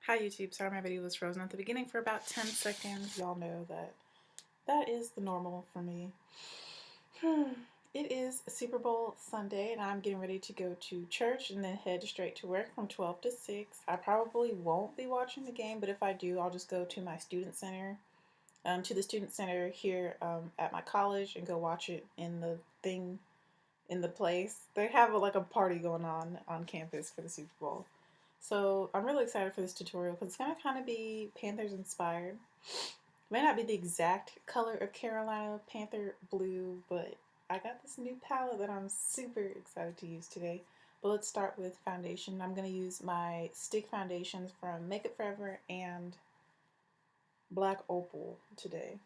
Hi YouTube, sorry my video was frozen at the beginning for about 10 seconds. Y'all know that is the normal for me. It is Super Bowl Sunday and I'm getting ready to go to church and then head straight to work from 12 to 6. I probably won't be watching the game, but if I do, I'll just go to my student center, to the student center here at my college and go watch it in the place. They have like a party going on campus for the Super Bowl. So I'm really excited for this tutorial because it's going to kind of be Panthers inspired. It may not be the exact color of Carolina Panther blue, but I got this new palette that I'm super excited to use today. But let's start with foundation. I'm going to use my stick foundations from Makeup Forever and Black Opal today.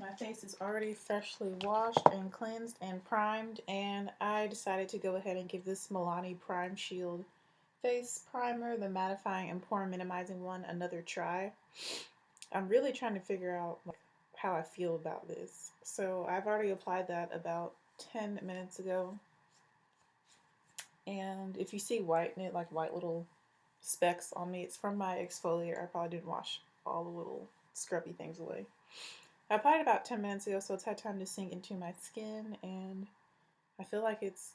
My face is already freshly washed and cleansed and primed, and I decided to go ahead and give this Milani Prime Shield face primer, the mattifying and pore minimizing one, another try. I'm really trying to figure out how I feel about this. So I've already applied that about 10 minutes ago, and if you see white in it, like white little specks on me, it's from my exfoliator. I probably didn't wash all the little scrubby things away. I applied it about 10 minutes ago, so it's had time to sink into my skin, and I feel like it's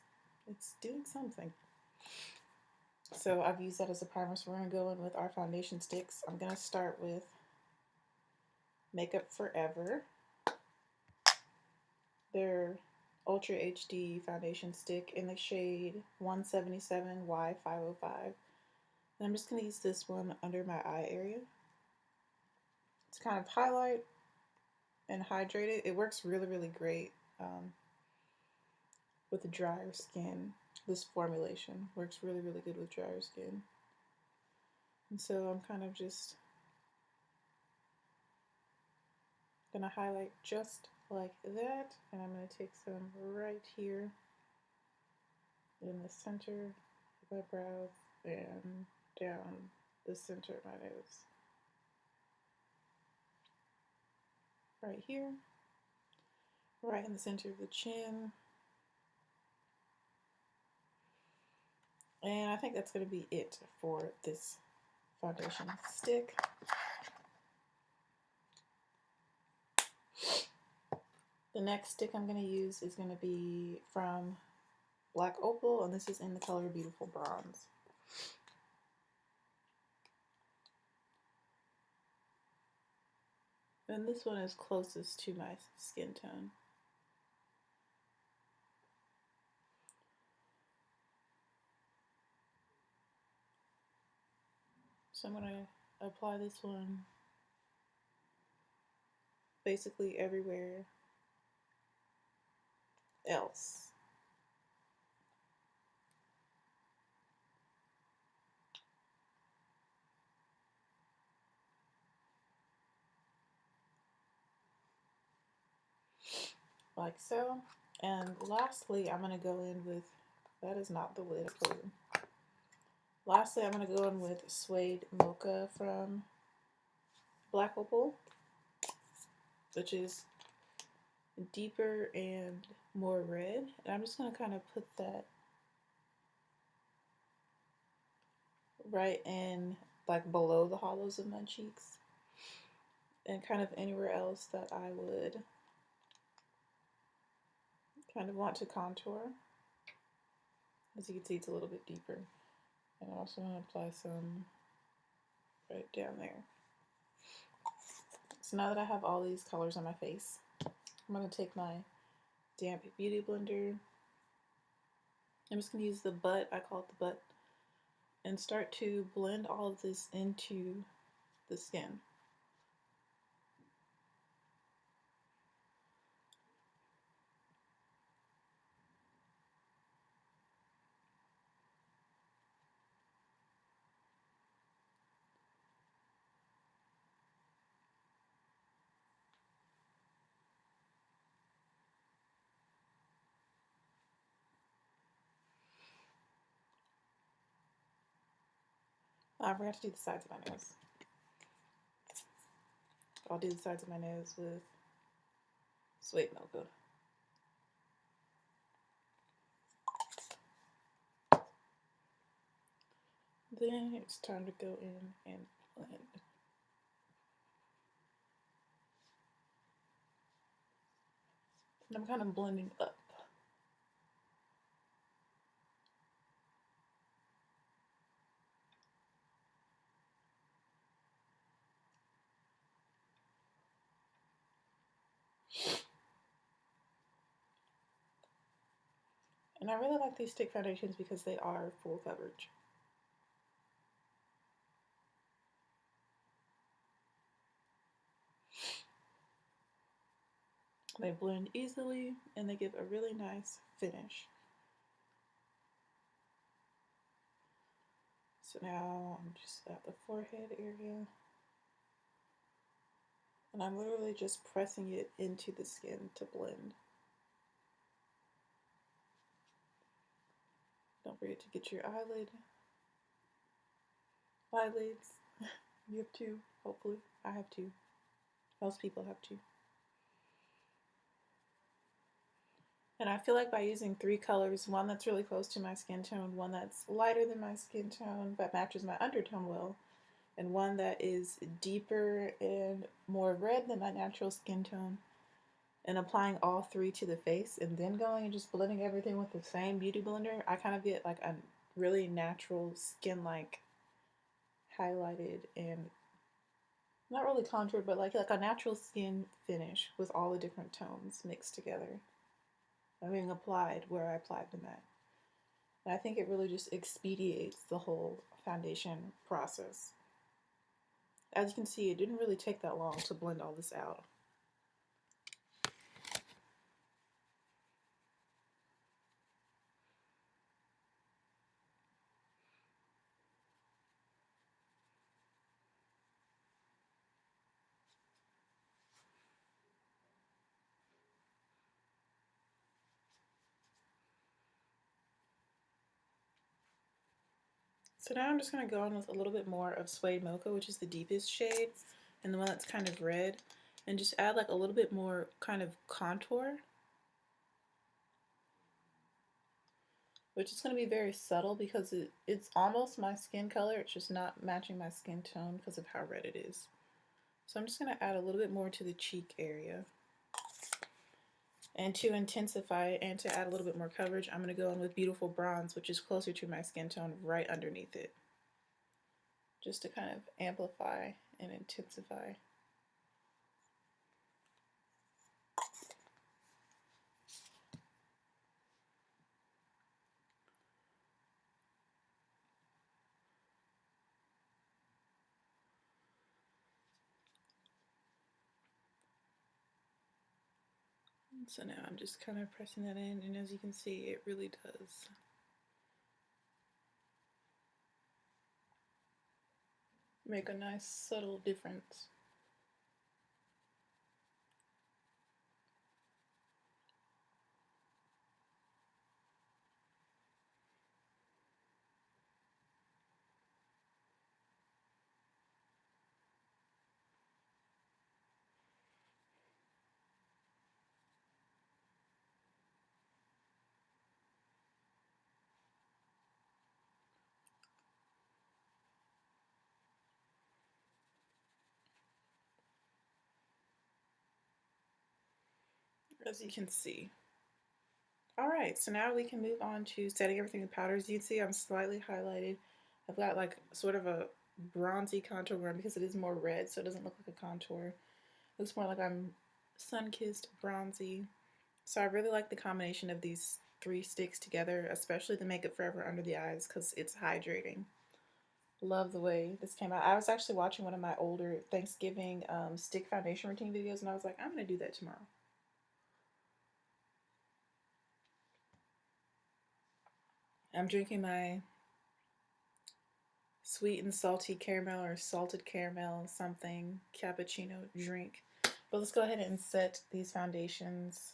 doing something. So I've used that as a primer, so we're going to go in with our foundation sticks. I'm going to start with Makeup Forever, their Ultra HD foundation stick in the shade 177Y505. And I'm just going to use this one under my eye area. It's kind of highlight and hydrate it. It works really, really great with the drier skin. This formulation works really, really good with drier skin. And so I'm kind of just going to highlight just like that, and I'm going to take some right here in the center of my brow and down the center of my nose. Right here, right in the center of the chin. And I think that's going to be it for this foundation stick. The next stick I'm going to use is going to be from Black Opal, and this is in the color Beautiful Bronze. And this one is closest to my skin tone. So I'm going to apply this one basically everywhere else. Like so. And lastly, I'm going to go in with, that is not the lid. Lastly, I'm going to go in with Suede Mocha from Black Opal, which is deeper and more red. And I'm just going to kind of put that right in, like below the hollows of my cheeks, and kind of anywhere else that I would kind of want to contour. As you can see, it's a little bit deeper. And I also want to apply some right down there. So now that I have all these colors on my face, I'm going to take my damp beauty blender. I'm just going to use the butt, I call it the butt, and start to blend all of this into the skin. I forgot to do the sides of my nose. I'll do the sides of my nose with Suede Mocha. Then it's time to go in and blend. And I'm kind of blending up. And I really like these stick foundations because they are full coverage. They blend easily and they give a really nice finish. So now I'm just at the forehead area. And I'm literally just pressing it into the skin to blend. Don't forget to get your eyelids. You have two, hopefully. I have two. Most people have two. And I feel like by using 3 colors, one that's really close to my skin tone, one that's lighter than my skin tone but matches my undertone well, and one that is deeper and more red than my natural skin tone, and applying all 3 to the face and then going and just blending everything with the same beauty blender, I kind of get like a really natural skin-like highlighted and not really contoured, but like a natural skin finish with all the different tones mixed together. I'm being applied where I applied them at. And I think it really just expedites the whole foundation process. As you can see, it didn't really take that long to blend all this out. So now I'm just going to go in with a little bit more of Suede Mocha, which is the deepest shade, and the one that's kind of red, and just add like a little bit more kind of contour, which is going to be very subtle because it's almost my skin color, it's just not matching my skin tone because of how red it is. So I'm just going to add a little bit more to the cheek area. And to intensify and to add a little bit more coverage, I'm going to go in with Beautiful Bronze, which is closer to my skin tone, right underneath it, just to kind of amplify and intensify. So now I'm just kind of pressing that in, and as you can see, it really does make a nice subtle difference. As you can see. Alright, so now we can move on to setting everything with powders. You can see I'm slightly highlighted. I've got like sort of a bronzy contour going because it is more red, so it doesn't look like a contour. It looks more like I'm sun-kissed bronzy. So I really like the combination of these 3 sticks together, especially the Makeup Forever under the eyes because it's hydrating. Love the way this came out. I was actually watching one of my older Thanksgiving stick foundation routine videos, and I was like, I'm going to do that tomorrow. I'm drinking my sweet and salty caramel or salted caramel something cappuccino drink. But let's go ahead and set these foundations.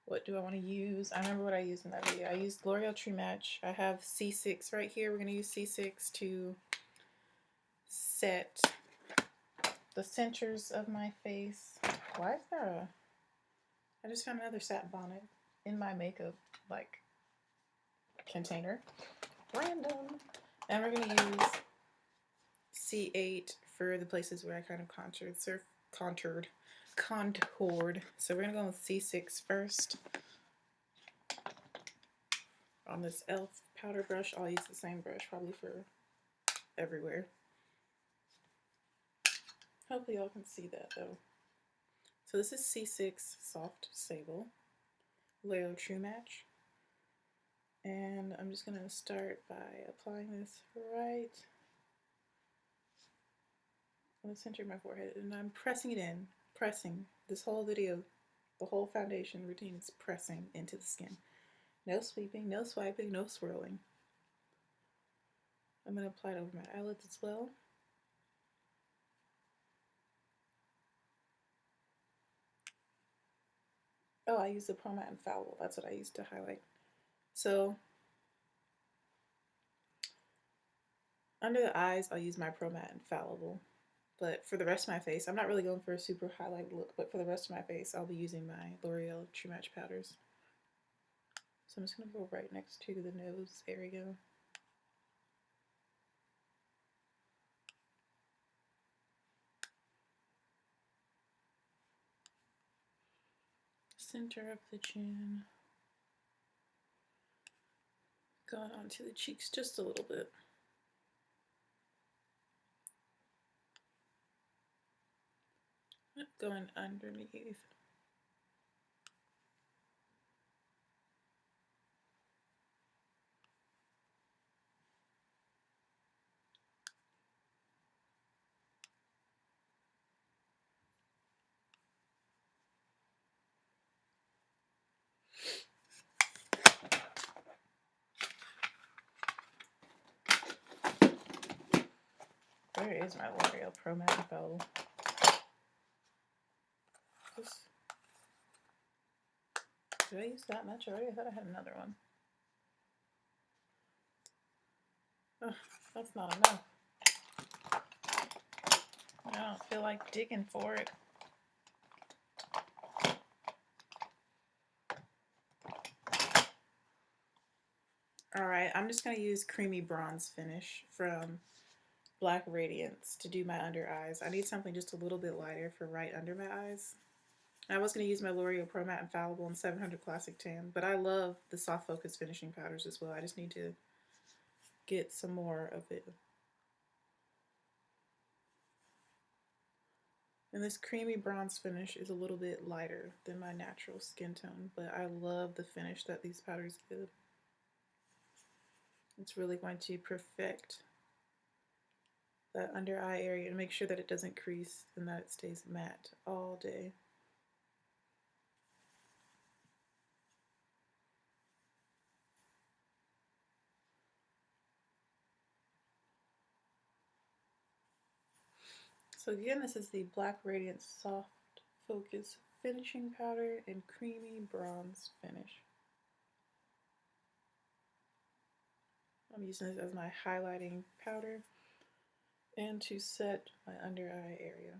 What do I want to use? I remember what I used in that video. I used L'Oreal True Match. I have C6 right here. We're going to use C6 to set the centers of my face. Why is there a... I just found another satin bonnet in my makeup, like, container. random. And we're going to use C8 for the places where I kind of contoured. So we're going to go with C6 first. On this e.l.f. powder brush, I'll use the same brush probably for everywhere. Hopefully y'all can see that though. So this is C6 Soft Sable, L'Oreal True Match. And I'm just going to start by applying this right in the center of my forehead. And I'm pressing it in, pressing. This whole video, the whole foundation routine is pressing into the skin. No sweeping, no swiping, no swirling. I'm going to apply it over my eyelids as well. Oh, I use the Pro Matte Infallible. That's what I use to highlight. So under the eyes, I'll use my Pro Matte Infallible. But for the rest of my face, I'm not really going for a super highlight look, but for the rest of my face, I'll be using my L'Oreal True Match powders. So I'm just going to go right next to the nose. There we go. Center of the chin. Going onto the cheeks just a little bit. Going underneath. Where is my L'Oreal Pro Matte Infallible? Did I use that much already? I thought I had another one. Oh, that's not enough. I don't feel like digging for it. Alright, I'm just going to use Creamy Bronze Finish from Black Radiance to do my under eyes. I need something just a little bit lighter for right under my eyes. I was going to use my L'Oreal Pro Matte Infallible and 700 Classic Tan, but I love the Soft Focus finishing powders as well. I just need to get some more of it. And this Creamy Bronze Finish is a little bit lighter than my natural skin tone, but I love the finish that these powders give. It's really going to perfect that under eye area and make sure that it doesn't crease and that it stays matte all day. So again, this is the Black Radiance Soft Focus Finishing Powder in Creamy Bronze Finish. I'm using this as my highlighting powder and to set my under eye area.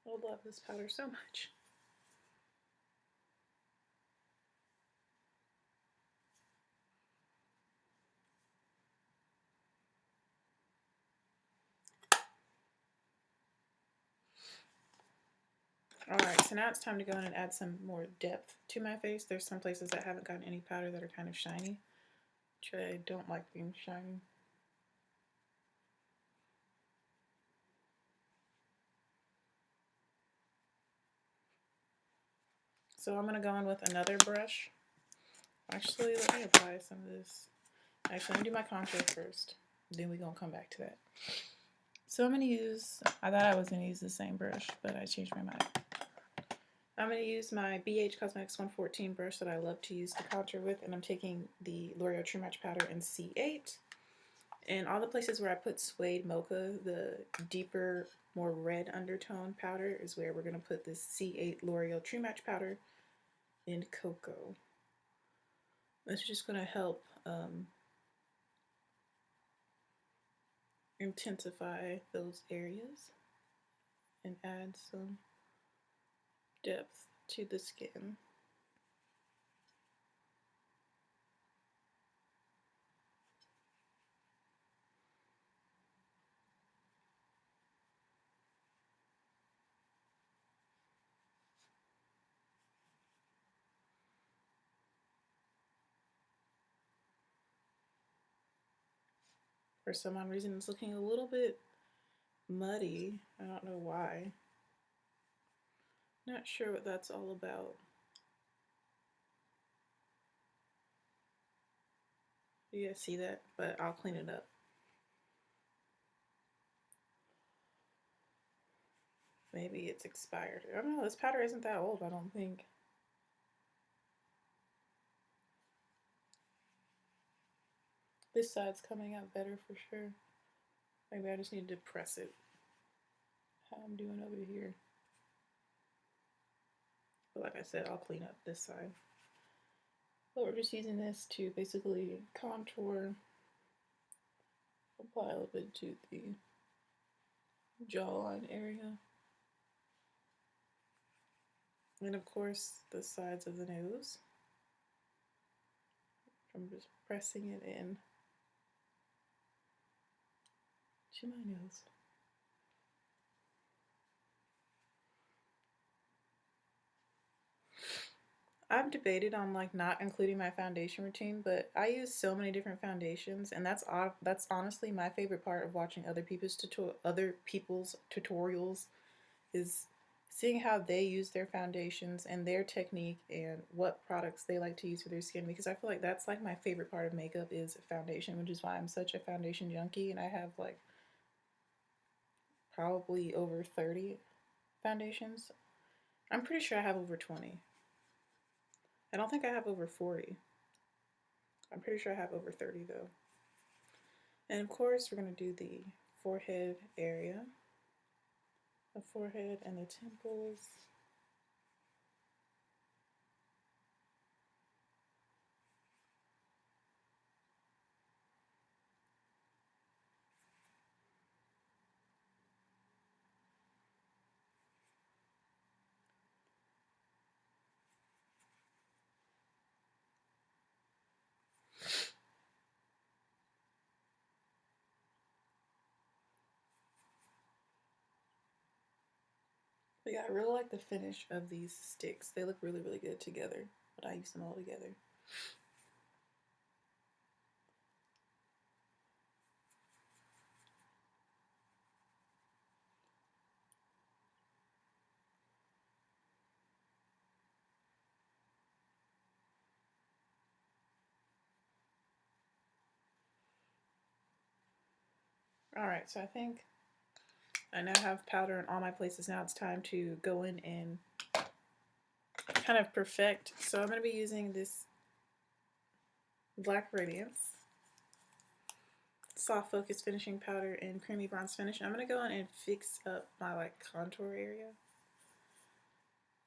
I love this powder so much. Alright, so now it's time to go in and add some more depth to my face. There's some places that haven't gotten any powder that are kind of shiny, which I don't like being shiny. So I'm going to go in with another brush. Actually, let me apply some of this. Actually, let me do my contour first. Then we're going to come back to that. So I'm going to use, I thought I was going to use the same brush, but I changed my mind. I'm going to use my BH Cosmetics 114 brush that I love to use to contour with, and I'm taking the L'Oreal True Match powder in C8. And all the places where I put Suede Mocha, the deeper, more red undertone powder, is where we're going to put this C8 L'Oreal True Match powder in Cocoa. This is just going to help intensify those areas and add some depth to the skin. For some odd reason, it's looking a little bit muddy. I don't know why. Not sure what that's all about. You guys see that? But I'll clean it up. Maybe it's expired. I don't know. This powder isn't that old, I don't think. This side's coming out better for sure. Maybe I just need to press it. How I'm doing over here. But like I said, I'll clean up this side. But we're just using this to basically contour, apply a little bit to the jawline area. And of course, the sides of the nose. I'm just pressing it in to my nose. I've debated on like not including my foundation routine, but I use so many different foundations, and that's honestly my favorite part of watching other people's tutorials is seeing how they use their foundations and their technique and what products they like to use for their skin, because I feel like that's like my favorite part of makeup is foundation, which is why I'm such a foundation junkie, and I have like probably over 30 foundations. I'm pretty sure I have over 20. I don't think I have over 40. I'm pretty sure I have over 30 though. And of course, we're going to do the forehead area, the forehead and the temples. But yeah, I really like the finish of these sticks. They look really, really good together, but I use them all together. Alright, so I think I now have powder in all my places. Now it's time to go in and kind of perfect. So I'm going to be using this Black Radiance Soft Focus Finishing Powder in Creamy Bronze Finish. I'm going to go in and fix up my like contour area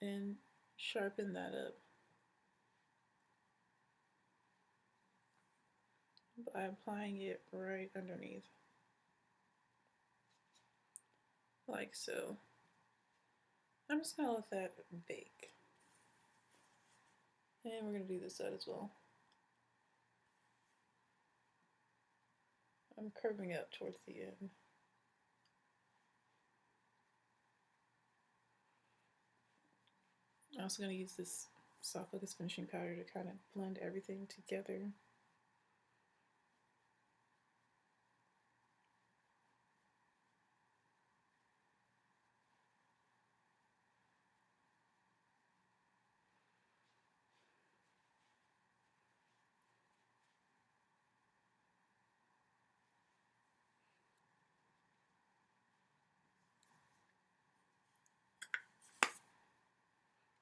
and sharpen that up by applying it right underneath, like so. I'm just going to let that bake. And we're going to do this side as well. I'm curving up towards the end. I'm also going to use this Soft Focus Finishing Powder to kind of blend everything together.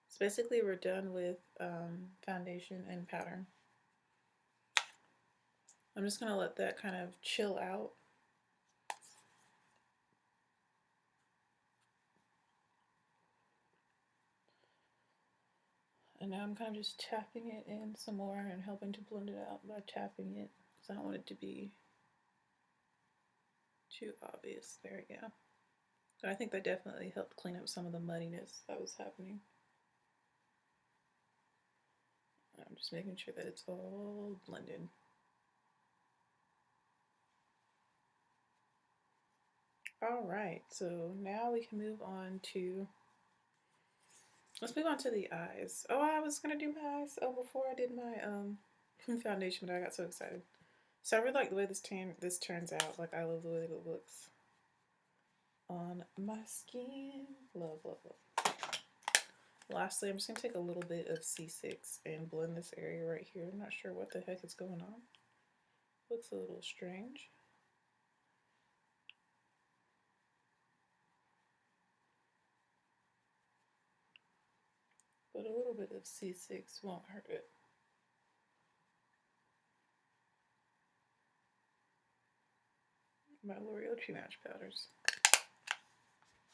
So basically we're done with foundation and powder. I'm just going to let that kind of chill out. And now I'm kind of just tapping it in some more and helping to blend it out by tapping it, because I don't want it to be too obvious. There we go. So I think that definitely helped clean up some of the muddiness that was happening. I'm just making sure that it's all blended. Alright, so now we can move on to, let's move on to the eyes. Oh, I was gonna do my eyes before I did my foundation, but I got so excited. So I really like the way this turns out. Like, I love the way that it looks on my skin. Love, love, love. Lastly, I'm just going to take a little bit of C6 and blend this area right here. I'm not sure what the heck is going on. Looks a little strange. But a little bit of C6 won't hurt it. My L'Oreal True Match powders.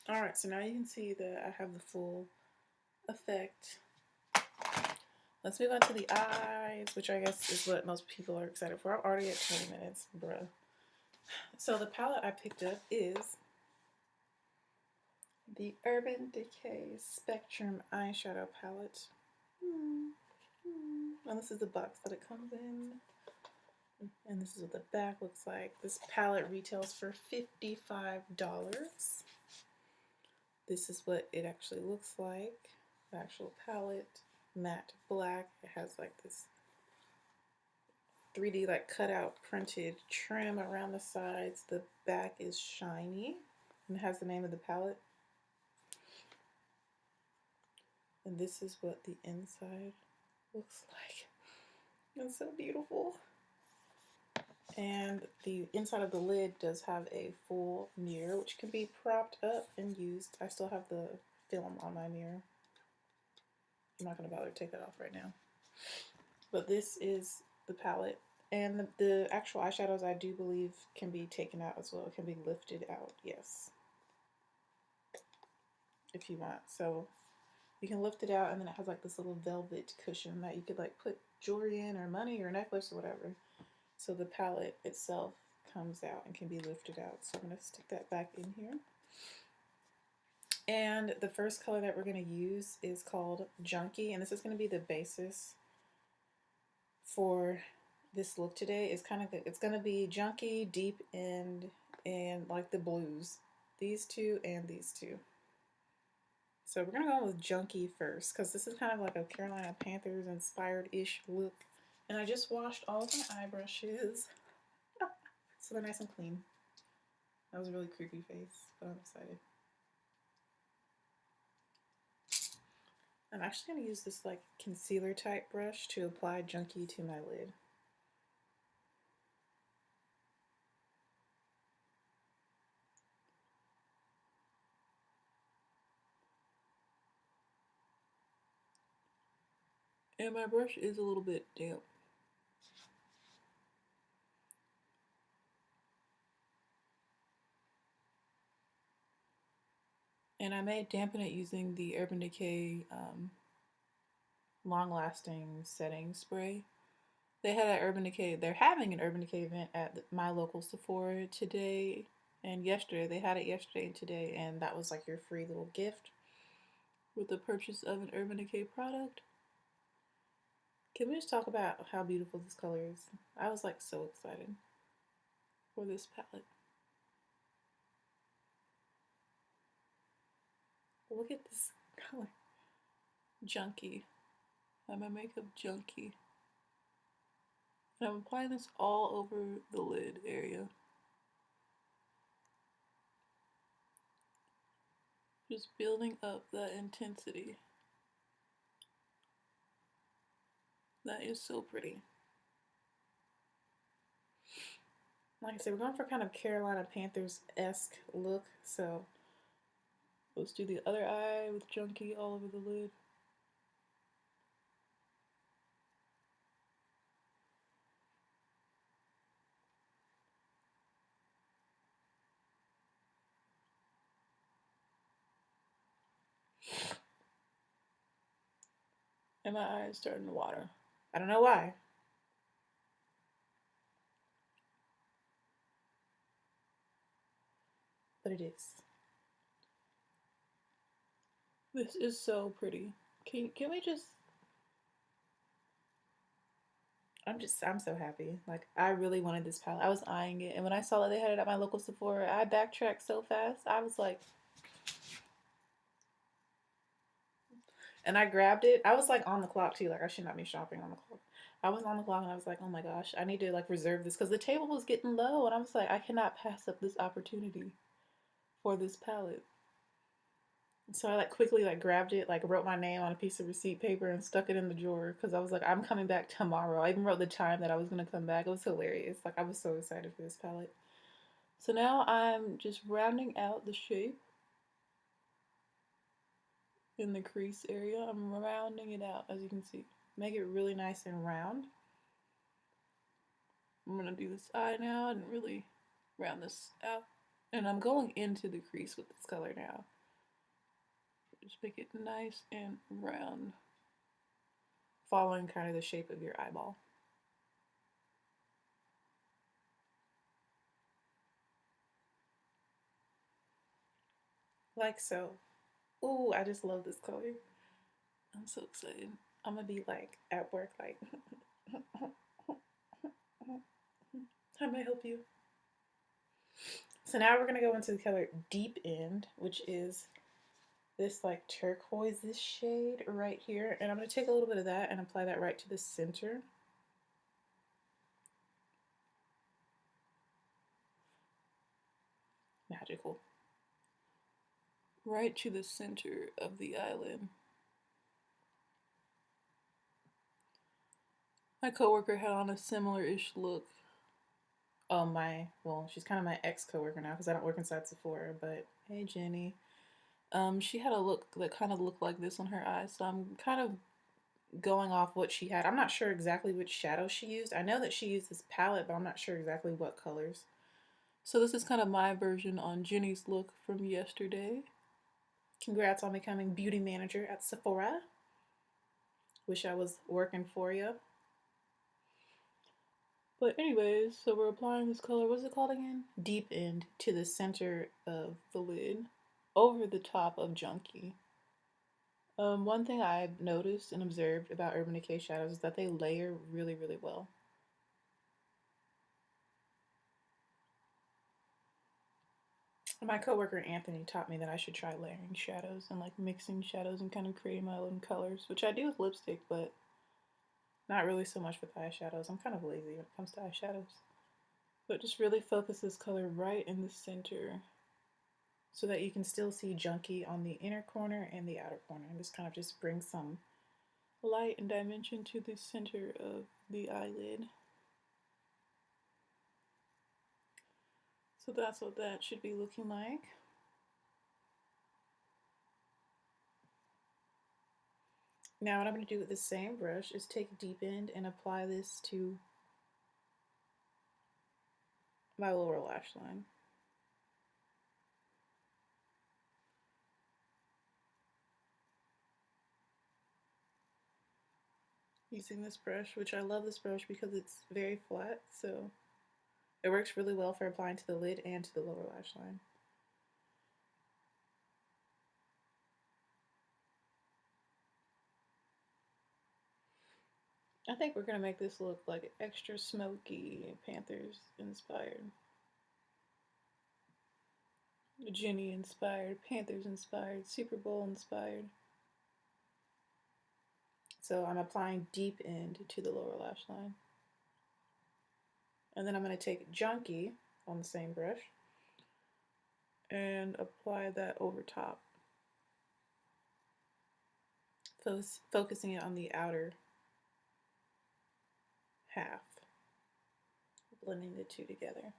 Alright, so now you can see that I have the full effect. Let's move on to the eyes, which I guess is what most people are excited for. I'm already at 20 minutes, bruh. So the palette I picked up is the Urban Decay Spectrum Eyeshadow Palette. And this is the box that it comes in. And this is what the back looks like. This palette retails for $55. This is what it actually looks like. The actual palette, matte black. It has like this 3D like cutout printed trim around the sides. The back is shiny and it has the name of the palette. And this is what the inside looks like. It's so beautiful. And the inside of the lid does have a full mirror, which can be propped up and used. I still have the film on my mirror. I'm not going to bother to take that off right now. But this is the palette. And the actual eyeshadows, I do believe, can be taken out as well. It can be lifted out, yes. If you want. So you can lift it out, and then it has like this little velvet cushion that you could like put jewelry in, or money, or necklace, or whatever. So the palette itself comes out and can be lifted out. So I'm going to stick that back in here. And the first color that we're going to use is called Junkie. And this is going to be the basis for this look today. It's going to be Junkie, Deep End, and like the blues. These two and these two. So we're going to go with Junkie first, because this is kind of like a Carolina Panthers inspired-ish look. And I just washed all of my eye brushes. So they're nice and clean. That was a really creepy face, but I'm excited. I'm actually going to use this like concealer type brush to apply Junkie to my lid. And my brush is a little bit damp. And I may dampen it using the Urban Decay long-lasting setting spray. They had an Urban Decay, they're having an Urban Decay event at my local Sephora today and yesterday. They had it yesterday and today, and that was like your free little gift with the purchase of an Urban Decay product. Can we just talk about how beautiful this color is? I was like so excited for this palette. Look at this color. Junkie. I'm a makeup junkie. And I'm applying this all over the lid area. Just building up that intensity. That is so pretty. Like I said, we're going for kind of Carolina Panthers-esque look, so let's do the other eye with Junkie all over the lid. And my eye is starting to water. I don't know why. But it is. This is so pretty. Can we just... I'm so happy. Like, I really wanted this palette. I was eyeing it. And when I saw that they had it at my local Sephora, I backtracked so fast. I was like... And I grabbed it. I was like on the clock too. Like, I should not be shopping on the clock. I was on the clock and I was like, oh my gosh, I need to like reserve this because the table was getting low and I was like, I cannot pass up this opportunity for this palette. So I like quickly like grabbed it, like wrote my name on a piece of receipt paper and stuck it in the drawer because I was like, I'm coming back tomorrow. I even wrote the time that I was gonna come back. It was hilarious. Like I was so excited for this palette. So now I'm just rounding out the shape in the crease area. I'm rounding it out, as you can see. Make it really nice and round. I'm gonna do this eye now and really round this out. And I'm going into the crease with this color now. Just make it nice and round, following kind of the shape of your eyeball. Like so. Ooh, I just love this color. I'm so excited. I'm gonna be like at work, like, how may I help you? So now we're gonna go into the color Deep End, which is this like turquoise shade right here. And I'm gonna take a little bit of that and apply that right to the center. Magical. Right to the center of the eyelid. My coworker had on a similar-ish look. Oh, well, she's kind of my ex-coworker now because I don't work inside Sephora, but hey, Jenny. She had a look that kind of looked like this on her eyes, so I'm kind of going off what she had. I'm not sure exactly which shadow she used. I know that she used this palette, but I'm not sure exactly what colors. So this is kind of my version on Jenny's look from yesterday. Congrats on becoming beauty manager at Sephora. Wish I was working for you. But anyways, so we're applying this color, what's it called again? Deep End to the center of the lid, over the top of Junkie. One thing I've noticed and observed about Urban Decay shadows is that they layer really, really well. My coworker Anthony taught me that I should try layering shadows and like mixing shadows and kind of creating my own colors, which I do with lipstick, but not really so much with eyeshadows. I'm kind of lazy when it comes to eyeshadows. But just really focus this color right in the center so that you can still see Junkie on the inner corner and the outer corner. And this kind of just brings some light and dimension to the center of the eyelid. So that's what that should be looking like. Now what I'm going to do with the same brush is take a Deep End and apply this to my lower lash line. Using this brush, which I love this brush because it's very flat, so it works really well for applying to the lid and to the lower lash line. I think we're going to make this look like extra smoky, Panthers inspired. Jenny inspired, Panthers inspired, Super Bowl inspired. So I'm applying Deep End to the lower lash line. And then I'm going to take Junkie on the same brush and apply that over top. Focusing it on the outer half, blending the two together.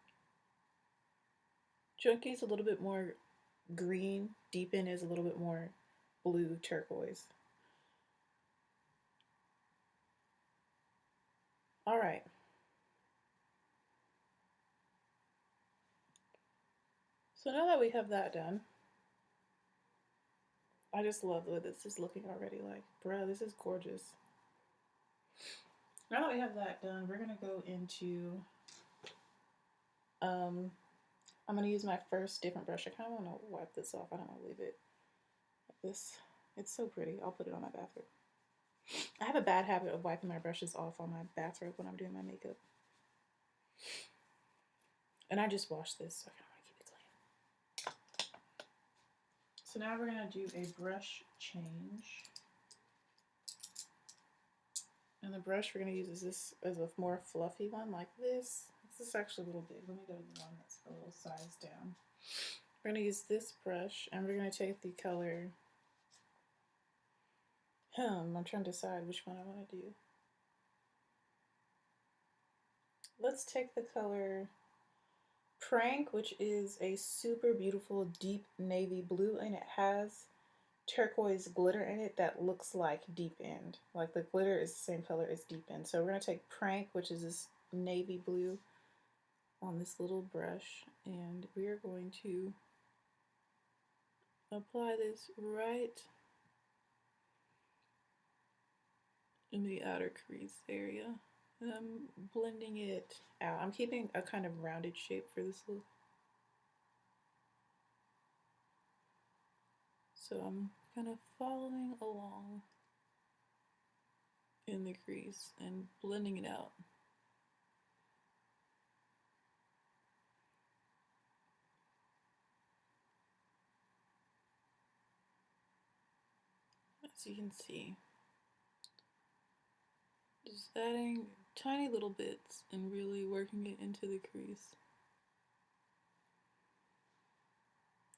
Junkie's a little bit more green, Deep End is a little bit more blue turquoise. All right. So now that we have that done, I just love the way this is looking already. Like, bruh, this is gorgeous. Now that we have that done, we're gonna go into, I'm gonna use my first different brush. I kind of want to wipe this off. I don't want to leave it like this. It's so pretty. I'll put it on my bathrobe. I have a bad habit of wiping my brushes off on my bathrobe when I'm doing my makeup. And I just washed this, so I kind of want to keep it clean. So now we're gonna do a brush change. And the brush we're going to use is this as a more fluffy one like this. This is actually a little big. Let me go to the one that's a little size down. We're going to use this brush and we're going to take the color. I'm trying to decide which one I want to do. Let's take the color Prank, which is a super beautiful deep navy blue, and it has turquoise glitter in it that looks like Deep End. Like the glitter is the same color as Deep End. So we're going to take Prank, which is this navy blue, on this little brush, and we are going to apply this right in the outer crease area. And I'm blending it out. I'm keeping a kind of rounded shape for this look. So I'm kind of following along in the crease and blending it out. As you can see, just adding tiny little bits and really working it into the crease.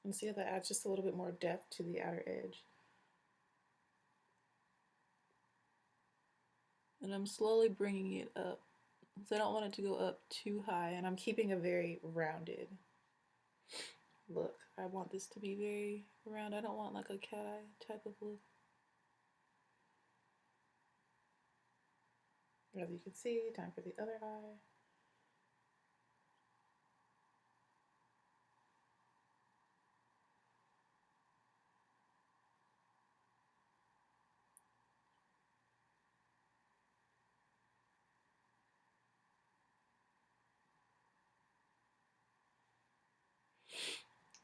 And see how that adds just a little bit more depth to the outer edge. And I'm slowly bringing it up because I don't want it to go up too high, and I'm keeping a very rounded look. I want this to be very round. I don't want like a cat eye type of look. As you can see, time for the other eye.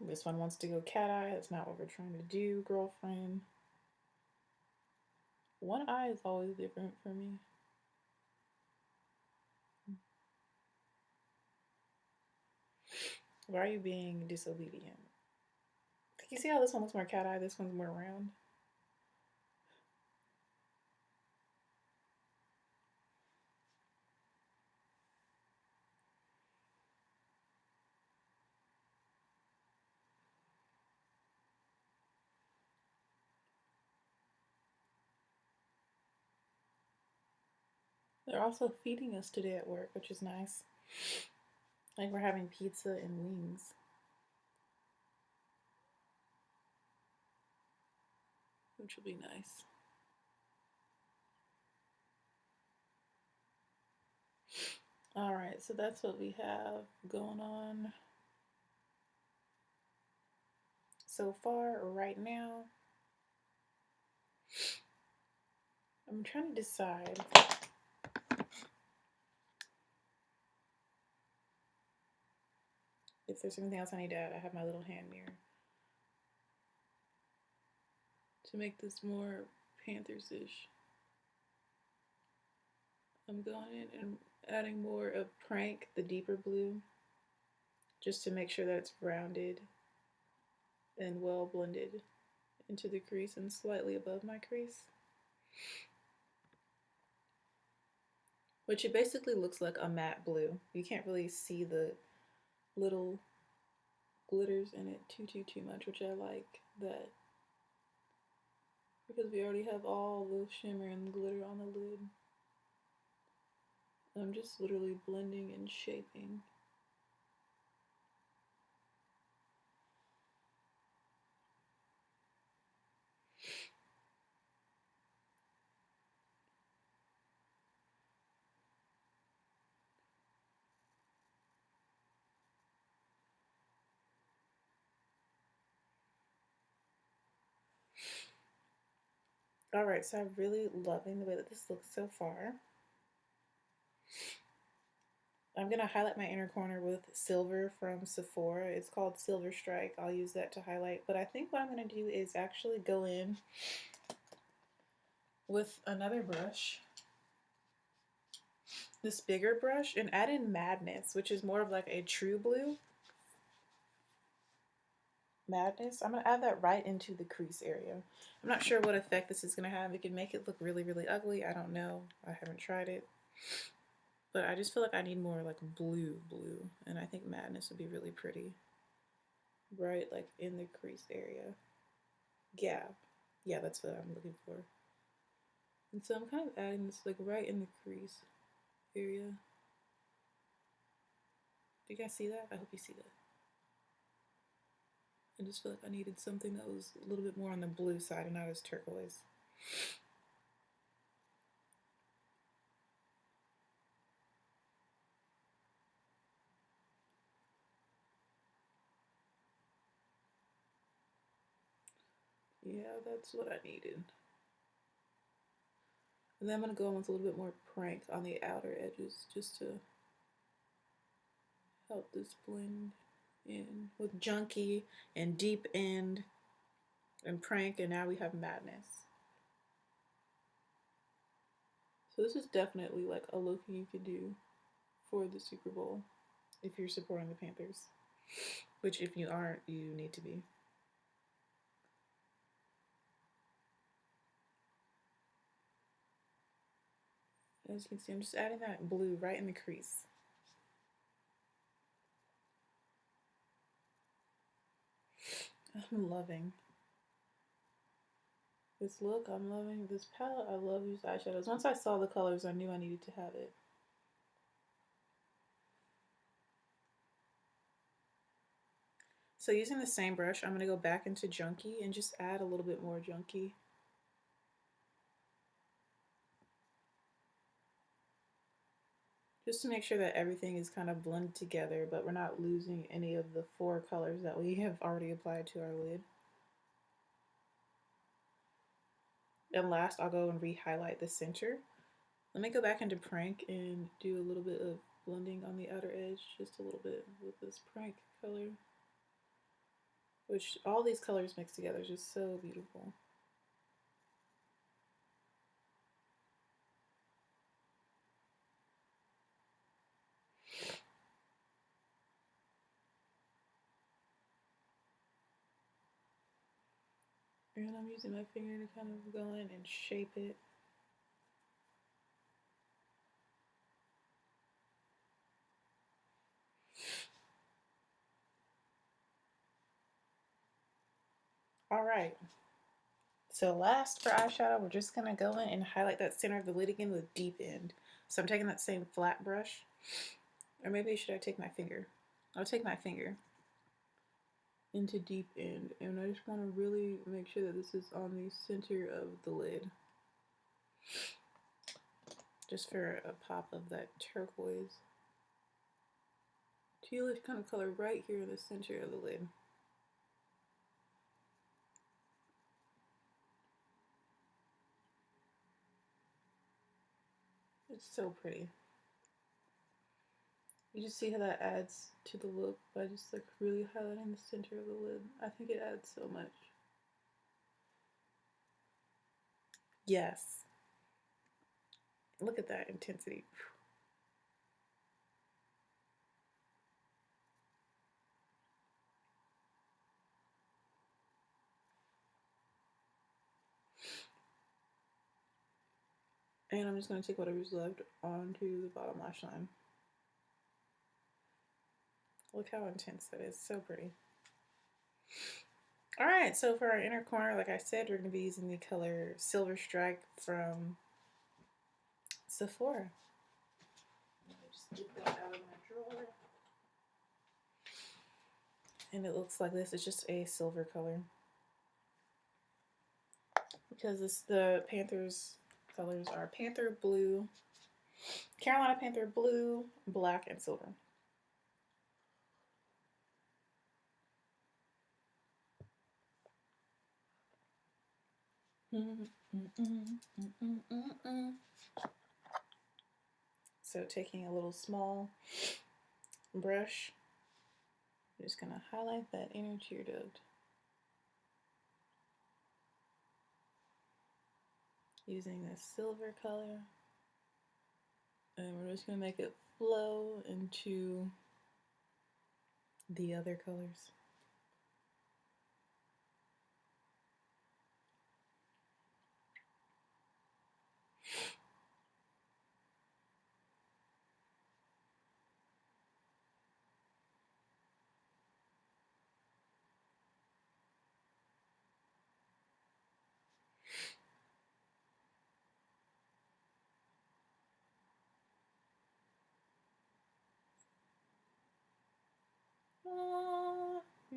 This one wants to go cat eye. That's not what we're trying to do, girlfriend. One eye is always different for me. Why are you being disobedient? You see how this one looks more cat eye, this one's more round? They're also feeding us today at work, which is nice. Like we're having pizza and wings. Which will be nice. Alright, so that's what we have going on so far right now. I'm trying to decide if there's anything else I need to add. I have my little hand mirror to make this more Panthers-ish. I'm going in and adding more of Prank, the deeper blue, just to make sure that it's rounded and well blended into the crease and slightly above my crease. Which it basically looks like a matte blue. You can't really see the little glitters in it too much, which I like that, because we already have all the shimmer and glitter on the lid. I'm just literally blending and shaping. Alright, so I'm really loving the way that this looks so far. I'm going to highlight my inner corner with silver from Sephora. It's called Silver Strike. I'll use that to highlight. But I think what I'm going to do is actually go in with another brush, this bigger brush, and add in Madness, which is more of like a true blue. Madness. I'm going to add that right into the crease area. I'm not sure what effect this is going to have. It could make it look really, really ugly. I don't know. I haven't tried it. But I just feel like I need more like blue. And I think Madness would be really pretty. Right, like in the crease area. Yeah. Yeah, that's what I'm looking for. And so I'm kind of adding this like right in the crease area. Do you guys see that? I hope you see that. I just feel like I needed something that was a little bit more on the blue side and not as turquoise. Yeah, that's what I needed. And then I'm going to go in with a little bit more prank on the outer edges just to help this blend in with junky and deep end and prank, and now we have madness. So this is definitely like a look you could do for the Super Bowl if you're supporting the Panthers, which if you aren't, you need to be. As you can see, I'm just adding that blue right in the crease. I'm loving this look. I'm loving this palette. I love these eyeshadows. Once I saw the colors, I knew I needed to have it. So using the same brush, I'm going to go back into Junkie and just add a little bit more Junkie. Just to make sure that everything is kind of blended together, but we're not losing any of the 4 colors that we have already applied to our lid. And last, I'll go and re-highlight the center. Let me go back into Prank and do a little bit of blending on the outer edge, just a little bit with this Prank color. Which all these colors mixed together is just so beautiful. And I'm using my finger to kind of go in and shape it. All right. So last for eyeshadow, we're just gonna go in and highlight that center of the lid again with deep end. So I'm taking that same flat brush, or maybe should I take my finger? I'll take my finger into deep end, and I just want to really make sure that this is on the center of the lid. Just for a pop of that turquoise, tealish kind of color right here in the center of the lid. It's so pretty. You just see how that adds to the look by just like really highlighting the center of the lid. I think it adds so much. Yes. Look at that intensity. And I'm just going to take whatever's left onto the bottom lash line. Look how intense that is. So pretty. Alright, so for our inner corner, like I said, we're going to be using the color Silver Strike from Sephora. Let me just get that out of my drawer. And it looks like this. It's just a silver color. Because the Panthers colors are Panther Blue, Carolina Panther Blue, Black, and Silver. So taking a little small brush, I'm just going to highlight that inner tear duct. Using this silver color. And we're just going to make it flow into the other colors.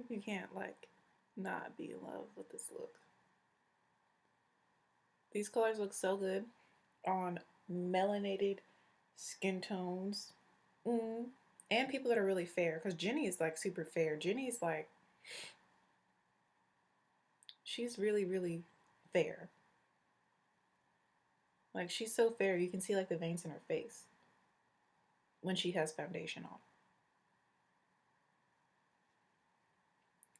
You can't like not be in love with this look. These colors look so good on melanated skin tones. And people that are really fair, because Jenny is like super fair. Jenny's like, she's really, really fair. Like, she's so fair, you can see like the veins in her face when she has foundation on.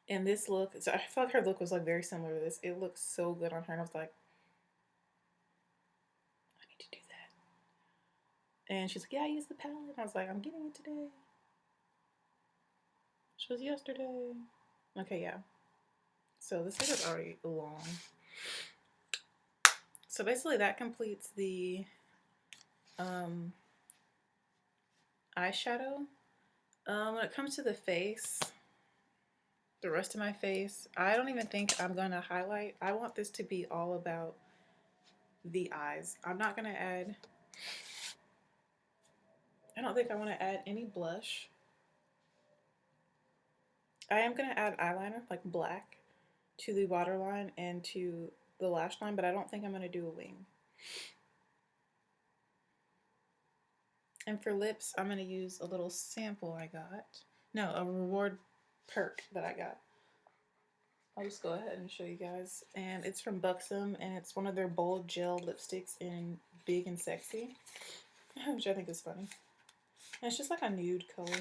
And this look, so I felt like her look was like very similar to this. It looks so good on her, and I was like, I need to do that. And she's like, yeah, I used the palette. And I was like, I'm getting it today. Which was yesterday. Okay, yeah. So this video is already long. So basically that completes the eyeshadow. When it comes to the face, the rest of my face, I don't even think I'm gonna highlight. I want this to be all about the eyes. I'm not gonna add, I don't think I want to add any blush. I am gonna add eyeliner, like black, to the waterline and to the lash line, but I don't think I'm gonna do a wing. And for lips, I'm gonna use a little sample I got. No, a reward perk that I got. I'll just go ahead and show you guys. And it's from Buxom, and it's one of their bold gel lipsticks in Big and Sexy, which I think is funny. And it's just like a nude color,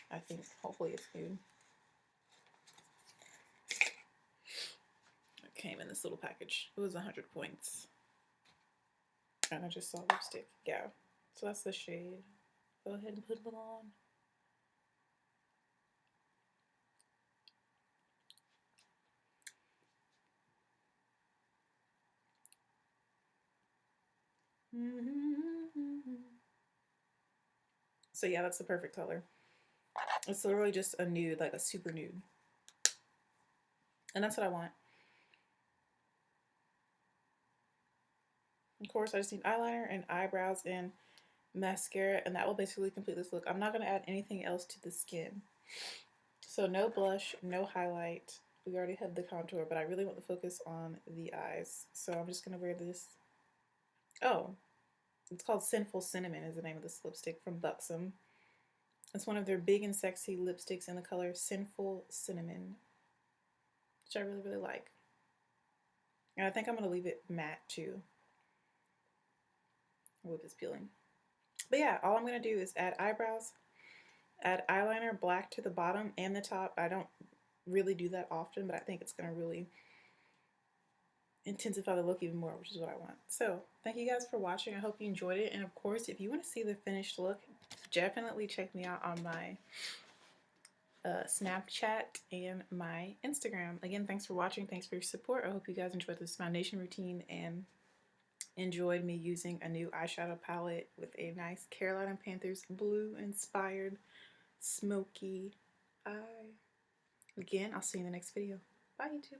I think. Hopefully it's nude. It came in this little package. It was 100 points. And I just saw lipstick. Yeah. So that's the shade. Go ahead and put it on. So yeah, that's the perfect color. It's literally just a nude, like a super nude. And that's what I want. Of course, I just need eyeliner and eyebrows and mascara, and that will basically complete this look. I'm not going to add anything else to the skin. So no blush, no highlight. We already have the contour, but I really want to focus on the eyes. So I'm just going to wear this. Oh, it's called Sinful Cinnamon is the name of this lipstick from Buxom. It's one of their Big and Sexy lipsticks in the color Sinful Cinnamon, which I really, really like. And I think I'm going to leave it matte too. With this peeling. But yeah, all I'm going to do is add eyebrows, add eyeliner black to the bottom and the top. I don't really do that often, but I think it's going to really intensify the look even more, which is what I want. So thank you guys for watching. I hope you enjoyed it. And of course, if you want to see the finished look, definitely check me out on my Snapchat and my Instagram. Again, thanks for watching. Thanks for your support. I hope you guys enjoyed this foundation routine and enjoyed me using a new eyeshadow palette with a nice Carolina Panthers blue inspired smoky eye. Again, I'll see you in the next video. Bye, YouTube.